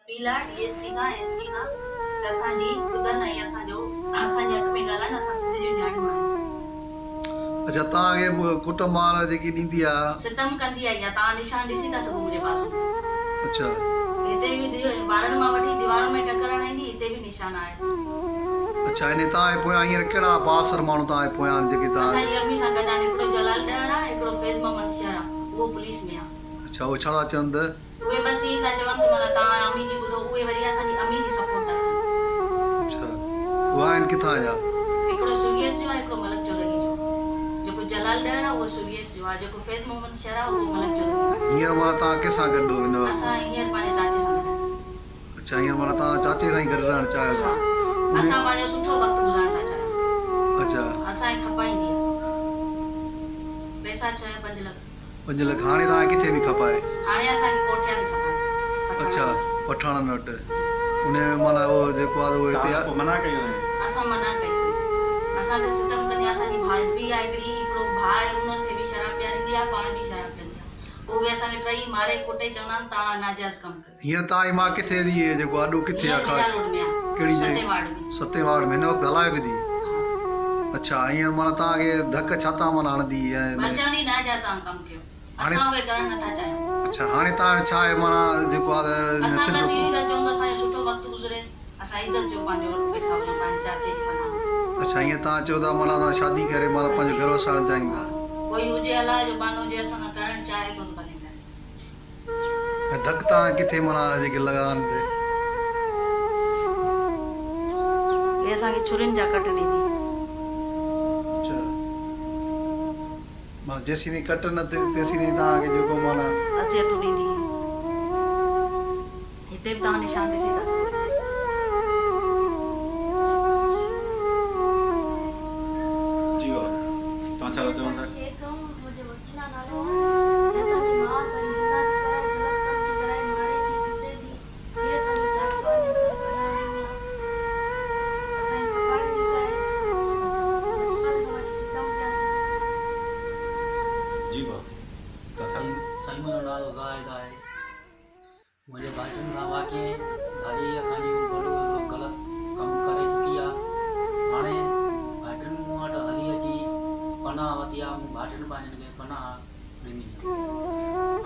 Appeal आहे DSP खां SP खां त असांजी ॿुधनि ऐं असांजे हक़ में ॻाल्हाइनि असां सिंध जूं न्याणियूं आहियूं। अच्छा तव्हांखे कुटुंब मार जेकी ॾींदी आहे सितम कंदी आई आहे तव्हां निशान ॾिसी था सघो मुंहिंजे बाज़ू अच्छा हिते बि ॿारनि मां वठी दीवारुनि में टकरण ईंदी हिते बि निशान आहे। अच्छा इन तव्हांजे पोयां हींअर कहिड़ा बासर माण्हू तव्हांजे पोयां जेके तव्हां असांजी अम्मी सां गॾु आहिनि हिकिड़ो जलाल ॾहर आहे हिकिड़ो फैज़ मोहम्मद शेर आहे उहो पुलिस में आहे। अच्छा उहे छा था चवनि उहे बसि ईअं था चवनि त माना तव्हां अम्मी जी ॿुधो उहे वरी असांजी अम्मी जी सपोर्ट था कनि। अच्छा उहे आहिनि किथां जा हिकिड़ो सुवियस जो आहे हिकिड़ो मलक चौधरी जो जेको जलाल ॾहर आहे उहो सुवियस जो आहे जेको फैज़ मोहम्मद शेर आहे उहो मलक चौधरी हींअर माना तव्हां कंहिंसां गॾु वेंदव असां हींअर पंहिंजे चाचे सां गॾु अच्छा हींअर माना तव्हां चाचे सां ई गॾु रहणु चाहियो था असां पंहिंजो सुठो वक़्तु गुज़ारणु था चाहियूं। अच्छा असांखे खपाईंदी आहे पैसा 5 लख 5 लख हाणे तव्हांखे किथे बि खपाए हाणे असांखे कोठिया बि खपनि अच्छा पठाणनि वटि उन माना उहो जेको आहे उहो हिते आहे मना कयो असां मना कईसीं असां त सितम कंदी असांजी भाभी आहे हिकिड़ी हिकिड़ो भाउ आहे उन्हनि खे बि शराब पीआरींदी आहे पाण बि शराब पीअंदी आहे उहे असांखे टई मारे कुटे चवंदा आहिनि तव्हां नाजाइज़ कमु कयो। हींअर तव्हांजी मां किथे थी जेको अॾो किथे आहे ख़ासि रोड में आहे कहिड़ी सते जॻह वार्ड में सते वार्ड में हिन वक़्तु हलाए बि थी अच्छा हींअर माना तव्हांखे धक छा था माना हणंदी बस चवंदी नाजाइज़ तव्हां कमु कयो असां उहे करणु नथा चाहियूं। अच्छा हाणे तव्हां छा आहे माना जेको आहे असां बसि इहो था चऊं त असांजो सुठो वक़्तु गुज़रे असां इज़त जो पंहिंजो वेठा वञूं पंहिंजे चाचे जी पनाह। अच्छा हीअं तव्हां चओ था माना तव्हां शादी करे माना पंहिंजो घर वसाइणु चाहियूं था कोई हुजे अलाह जो बानो हुजे असां सां करणु चाहे थो त भले करे। ऐं धक तव्हां किथे माना जेके लॻाइनि ते हे असांखे छुरियुनि जा कट ॾींदी अच्छा माना जेसीं ताईं कट न थिए तेसीं ताईं तव्हांखे जेको माना अचे थो ॾींदी हिते बि तव्हां निशान ॾिसी था सघो जी तव्हां छा था चवंदा मुझे वकील नालो जैसा की मां असांजी गुनाह थी कराए गलत कम थी कराए मारे थी कुटे थी ये असांजो चाचो आहे असांजी बनाए असांजी खपाइण थी चाहे बचपन खां वठी सितम कया थी जी तव्हां छा साईं मुंहिंजो नालो ज़ाहिद आहे मुंहिंजे भाइटियुनि खां वाक़ई ॾाढी असांजी वॾो हिकिड़ो ग़लति कमु करे चुकी आहे हाणे भाइटियुनि मूं वटि हली अची पनाह वरिती आहे मूं भाइटियुनि पंहिंजनि खे पनाह ॾिनी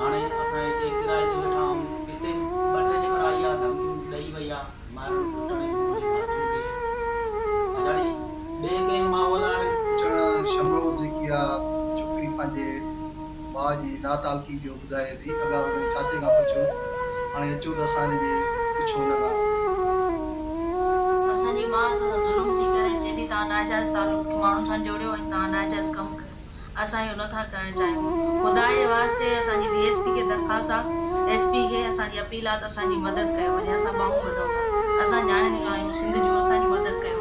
हाणे असां हिते किराए ते वेठा आहियूं हिते 2-3 चकर आई आहे धमकियूं ॾेई वई आहे मारण कुटण जूं मुंहिंजी भाइटियुनि खे अजाड़ी ॿिए कंहिं माहौल हाणे चढ़ शमरो जेकी आहे छोकिरी पंहिंजे भाउ जी नातालकी जो ॿुधाए थी अॻा हुन चाचे खां पुछो हाणे अचो त असांजे पुछो हुन खां असांजी मां असां सां ज़ुल्म थी करे जॾहिं तव्हां नाजाइज़ तालुक माण्हुनि सां जोड़ियो ऐं तव्हां नाजाइज़ कमु कयो असां इहो नथा करणु चाहियूं ख़ुदा जे वास्ते असांजी डीएसपी खे दरख़्वास्त आहे एसपी खे असांजी अपील आहे त असांजी मदद कयो वञे असां ॿाहूं वधूं था असां ॼाणंदियूं आहियूं सिंध जूं असांजी मदद कयो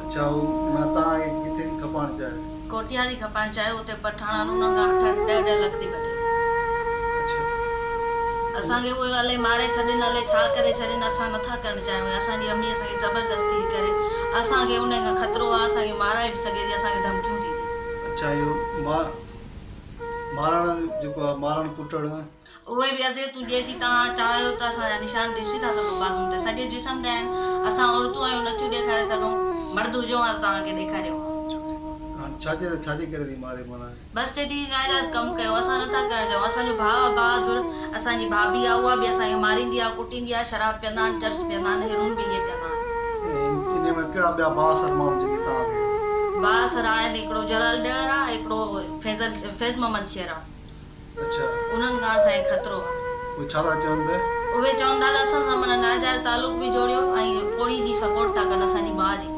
अच्छा उहो तव्हांखे किथे थी खपाइणु चाहे कोटिया थी खपाइणु चाहे उते पठाणनि उन्हनि खां 8-10 लख थी वठे असांखे उहे हले मारे छॾनि हले छा करे छॾनि असां नथा करणु चाहियूं असांजी अम्मी असांखे ज़बरदस्ती करे असांखे उन खां ख़तरो आहे असांखे माराए बि सघे थी असांखे धमकियूं थी ॾे अच्छा इहो मारण जेको आहे मारण कुटण उहे बि अधे तूं जे थी तव्हां चाहियो त असांजा निशान ॾिसी था सघो बाज़ुनि ते सॼे जिस्म ते आहिनि असां औरतूं आहियूं नथियूं ॾेखारे सघूं मर्द हुजूं हाणे तव्हांखे ॾेखारियूं छाजे करे थी मारे माना बसि चएथी नाजाइज़ कमु कयो असां नथा करणु चाहियूं असांजो भाउ आहे बहादुर असांजी भाभी आहे उहा बि असांखे मारींदी आहे कुटींदी आहे शराब पीअंदा आहिनि चर्च पीअंदा आहिनि हेरोइन बि इहे पीअंदा आहिनि इन में कहिड़ा ॿिया बासर माण्हू जेके तव्हांखे बासर आहिनि हिकिड़ो जलाल ॾहर आहे हिकिड़ो फैज़ मोहम्मद शेर आहे अच्छा उन्हनि खां असांखे ख़तरो आहे उहे छा था चवनि त उहे चवंदा त असां सां माना नाजाइज़ तालुक बि जोड़ियो ऐं पोड़ी जी सपोर्ट था कनि असांजी भाउ जी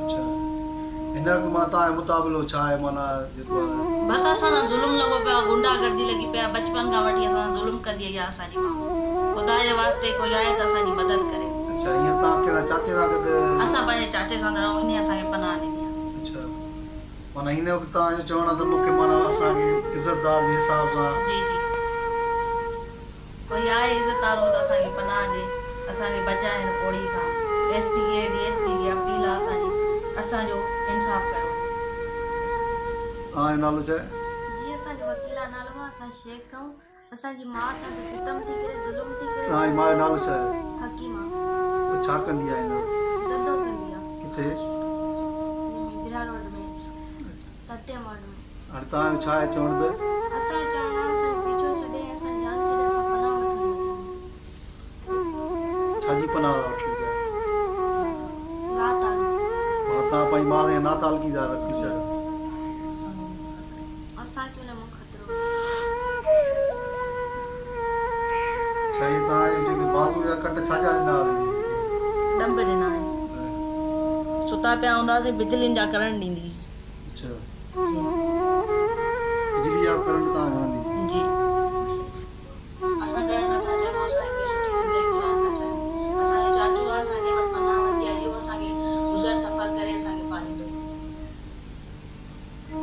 अच्छा हिन वक़्तु माना तव्हांजो मुताबिलो छा आहे माना जेको आहे बसि असां सां ज़ुल्म लॻो पियो आहे गुंडागर्दी लॻी पई आहे बचपन खां वठी असां ज़ुल्म कंदी आई आहे असांजी माउ ख़ुदा जे वास्ते कोई आहे त असांजी मदद करे अच्छा हीअं तव्हां कहिड़ा चाचे सां गॾु असां पंहिंजे चाचे सां रहूं इन असांखे पनाह ॾिनी आहे अच्छा माना हिन वक़्तु तव्हांजो चवणु आहे त मूंखे माना असांखे इज़तदार जे हिसाब सां जी जी कोई आहे इज़तदार हो त असांखे पनाह ॾे असांखे बचाए हिन पोड़ी खां एसपी खे डीएसपी खे अपील आहे असांजी असांजो इंसाफ़ कयो तव्हांजो नालो छा आहे जी असांजो वकील नालो आहे असां शेख आहियूं असांजी माउ सां बि सितम थी करे ज़ुल्म थी करे तव्हांजी माउ जो नालो छा आहे? हकीमा उहा छा कंदी आहे हिन धंधो कंदी आहे किथे? बिहार रोड में सत्यम वार्ड में हाणे तव्हांजो छा आहे चवण त असां चवणो आहे असां पीछो छॾे असां जान छॾे असां पनाह वठणु छाजी पनाह वठी था? रात आहे तव्हां पंहिंजी माउ सां नातालगी था रखी चाहियो? असांखे हुन मां ख़तरो छा इहे तव्हांजे जेके बाज़ू जा कट छाजा ॾिना हुआ? डंब ॾिना आहिनि सुता पिया हूंदासीं बिजलियुनि जा करंट ॾींदी अच्छा जी